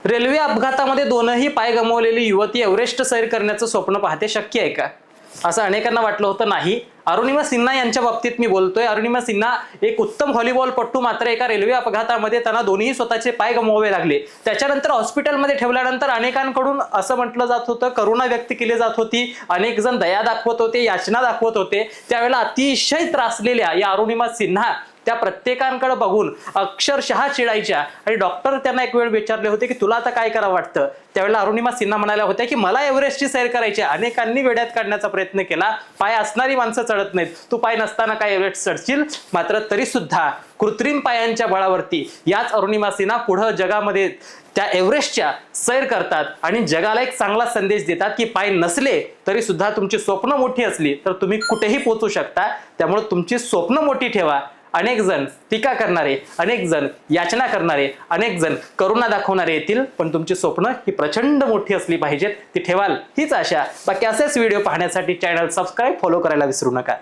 Railway अपघातामध्ये दोनही पाय गमावलेली युवती एव्हरेस्ट सैर करण्याचं स्वप्न पाहते, शक्य आहे का? असं अनेकांना वाटलं होतं. नाही. अरुणिमा सिन्हा यांच्या बाबतीत मी बोलतोय. अरुणिमा सिन्हा एक उत्तम व्हॉलीबॉलपटू, मात्र एका रेल्वे अपघातामध्ये त्यांना दोन्ही स्वतःचे पाय गमवावे लागले. त्याच्यानंतर हॉस्पिटलमध्ये ठेवल्यानंतर अनेकांकडून असं म्हटलं जात होतं, करुणा व्यक्त केली जात होती, अनेक जण दया दाखवत होते, याचना दाखवत होते. त्यावेळेला अतिशय त्रासलेल्या या अरुणिमा सिन्हा त्या प्रत्येकांकडे बघून अक्षरशः चिडायच्या आणि डॉक्टर त्यांना एक वेळ विचारले होते की तुला आता काय करावं वाटतं. त्यावेळेला अरुणिमा सिन्हा म्हणाल्या होत्या की मला एव्हरेस्टची सैर करायची. अनेकांनी वेड्यात काढण्याचा प्रयत्न केला, पाय असणारी माणसं चढत नाहीत, तू पाय नसताना काय एव्हरेस्ट चढशील. मात्र तरी सुद्धा कृत्रिम पायांच्या बळावरती याच अरुणिमा सिन्हा पुढे जगामध्ये त्या एव्हरेस्टच्या सैर करतात आणि जगाला एक चांगला संदेश देतात की पाय नसले तरी सुद्धा तुमची स्वप्न मोठी असली तर तुम्ही कुठेही पोहोचू शकता. त्यामुळे तुमची स्वप्न मोठी ठेवा. अनेक जण टीका करणारे, अनेक जण याचना करणारे, अनेक जण करुणा दाखवणारे येतील, पण तुमची स्वप्न ही प्रचंड मोठी असली पाहिजेत, ती ठेवाल हीच आशा. बाकी असेच व्हिडिओ पाहण्यासाठी चॅनल सबस्क्राईब, फॉलो करायला विसरू नका.